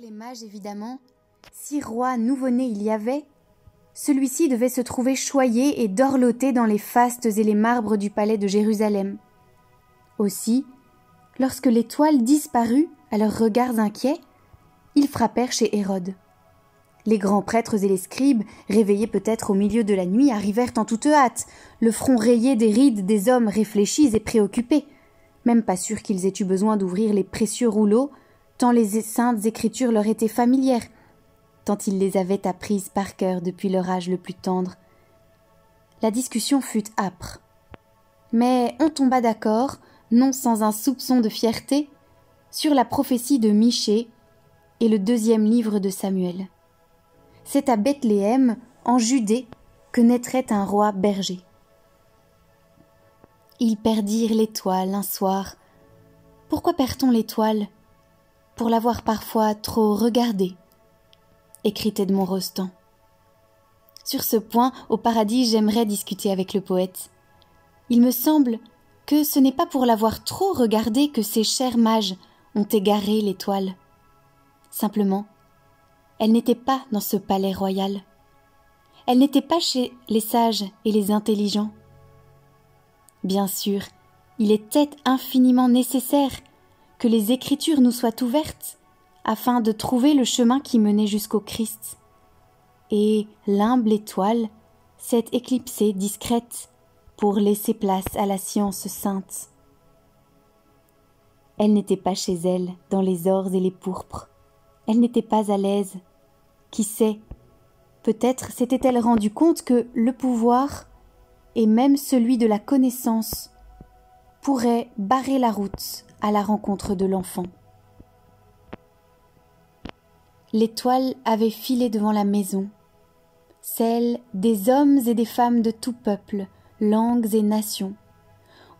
les mages, évidemment, si roi nouveau-né il y avait, celui-ci devait se trouver choyé et dorloté dans les fastes et les marbres du palais de Jérusalem. Aussi, lorsque l'étoile disparut à leurs regards inquiets, ils frappèrent chez Hérode. Les grands prêtres et les scribes, réveillés peut-être au milieu de la nuit, arrivèrent en toute hâte, le front rayé des rides des hommes réfléchis et préoccupés, même pas sûrs qu'ils aient eu besoin d'ouvrir les précieux rouleaux, tant les saintes écritures leur étaient familières, tant ils les avaient apprises par cœur depuis leur âge le plus tendre. La discussion fut âpre, mais on tomba d'accord, non sans un soupçon de fierté, sur la prophétie de Michée et le 2e livre de Samuel. C'est à Bethléem, en Judée, que naîtrait un roi berger. Ils perdirent l'étoile un soir. Pourquoi perd-on l'étoile? Pour l'avoir parfois trop regardée, écrit Edmond Rostand. Sur ce point, au paradis, j'aimerais discuter avec le poète. Il me semble que ce n'est pas pour l'avoir trop regardée que ces chers mages ont égaré l'étoile. Simplement, elle n'était pas dans ce palais royal. Elle n'était pas chez les sages et les intelligents. Bien sûr, il était infiniment nécessaire que les Écritures nous soient ouvertes afin de trouver le chemin qui menait jusqu'au Christ. Et l'humble étoile s'est éclipsée discrète pour laisser place à la science sainte. Elle n'était pas chez elle, dans les ors et les pourpres. Elle n'était pas à l'aise. Qui sait, peut-être s'était-elle rendu compte que le pouvoir, et même celui de la connaissance, pourrait barrer la route à la rencontre de l'enfant. L'étoile avait filé devant la maison, celle des hommes et des femmes de tout peuple, langues et nations,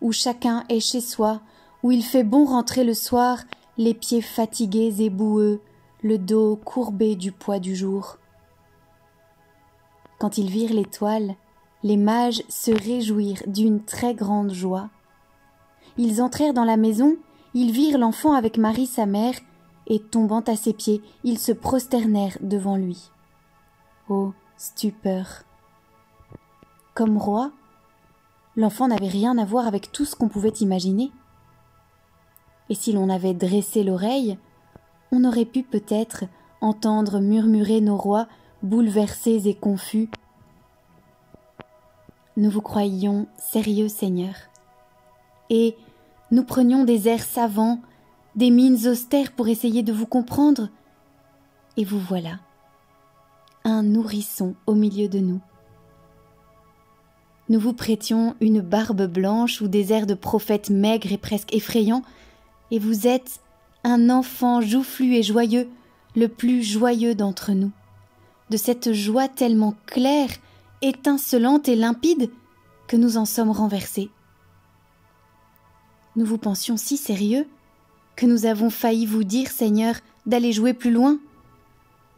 où chacun est chez soi, où il fait bon rentrer le soir, les pieds fatigués et boueux, le dos courbé du poids du jour. Quand ils virent l'étoile, les mages se réjouirent d'une très grande joie. Ils entrèrent dans la maison, ils virent l'enfant avec Marie sa mère, et tombant à ses pieds, ils se prosternèrent devant lui. Oh, stupeur! Comme roi, l'enfant n'avait rien à voir avec tout ce qu'on pouvait imaginer. Et si l'on avait dressé l'oreille, on aurait pu peut-être entendre murmurer nos rois bouleversés et confus. Nous vous croyions sérieux, Seigneur, et nous prenions des airs savants, des mines austères pour essayer de vous comprendre, et vous voilà, un nourrisson au milieu de nous. Nous vous prêtions une barbe blanche ou des airs de prophète maigres et presque effrayants, et vous êtes un enfant joufflu et joyeux, le plus joyeux d'entre nous, de cette joie tellement claire, étincelante et limpide que nous en sommes renversés. Nous vous pensions si sérieux que nous avons failli vous dire, Seigneur, d'aller jouer plus loin.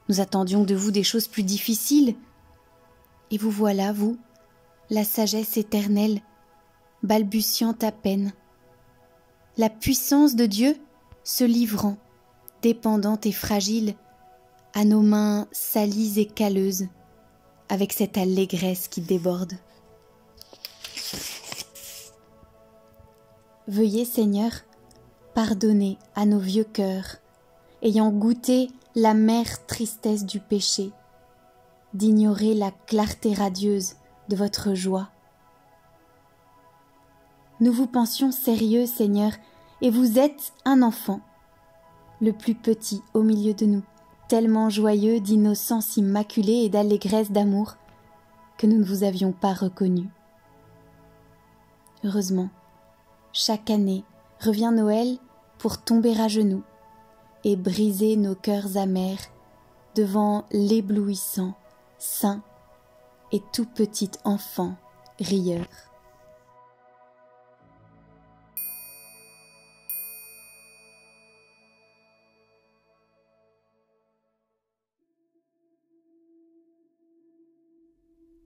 Nous attendions de vous des choses plus difficiles. Et vous voilà, vous, la sagesse éternelle, balbutiant à peine. La puissance de Dieu se livrant, dépendante et fragile, à nos mains salies et calleuses, avec cette allégresse qui déborde. Veuillez, Seigneur, pardonner à nos vieux cœurs, ayant goûté l'amère tristesse du péché, d'ignorer la clarté radieuse de votre joie. Nous vous pensions sérieux, Seigneur, et vous êtes un enfant, le plus petit au milieu de nous, tellement joyeux d'innocence immaculée et d'allégresse d'amour que nous ne vous avions pas reconnu. Heureusement, chaque année revient Noël pour tomber à genoux et briser nos cœurs amers devant l'éblouissant, saint et tout petit enfant rieur.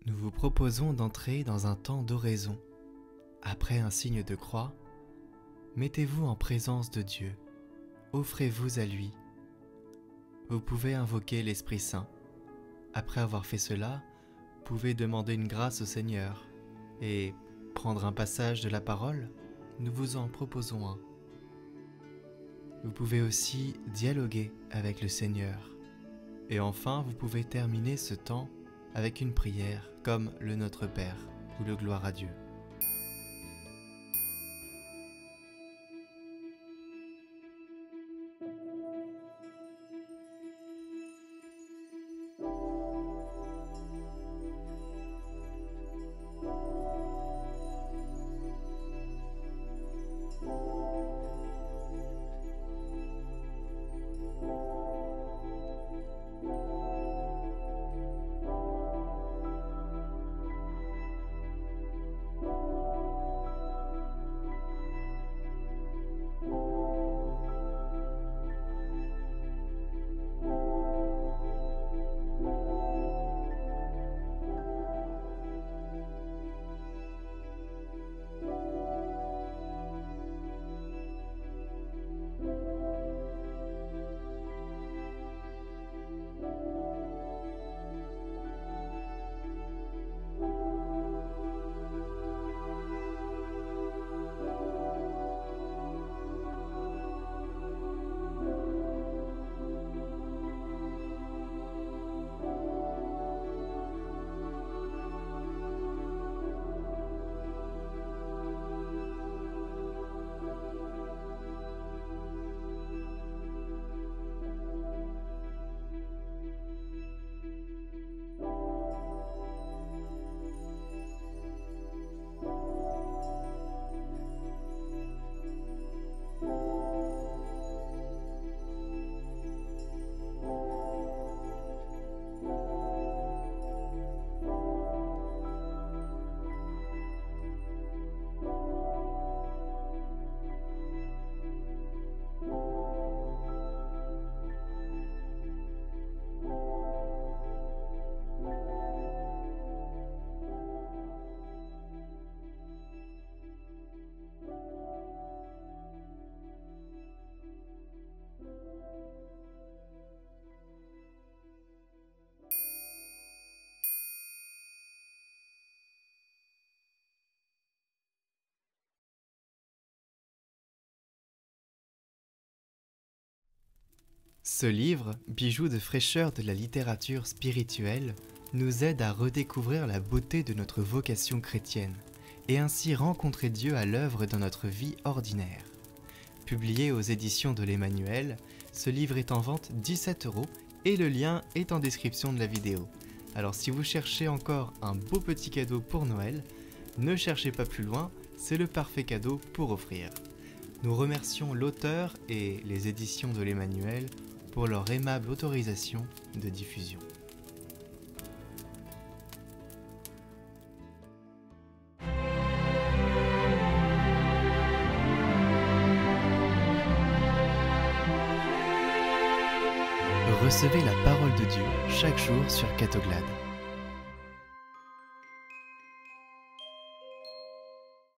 Nous vous proposons d'entrer dans un temps d'oraison. Après un signe de croix, mettez-vous en présence de Dieu, offrez-vous à lui. vous pouvez invoquer l'Esprit Saint. Après avoir fait cela, vous pouvez demander une grâce au Seigneur et prendre un passage de la parole. Nous vous en proposons un. Vous pouvez aussi dialoguer avec le Seigneur. Et enfin, vous pouvez terminer ce temps avec une prière comme le Notre Père ou le Gloire à Dieu. Ce livre, bijou de fraîcheur de la littérature spirituelle, nous aide à redécouvrir la beauté de notre vocation chrétienne et ainsi rencontrer Dieu à l'œuvre dans notre vie ordinaire. Publié aux éditions de l'Emmanuel, ce livre est en vente 17 € et le lien est en description de la vidéo. Alors si vous cherchez encore un beau petit cadeau pour Noël, ne cherchez pas plus loin, c'est le parfait cadeau pour offrir. Nous remercions l'auteur et les éditions de l'Emmanuel pour leur aimable autorisation de diffusion. Recevez la parole de Dieu chaque jour sur Catoglade.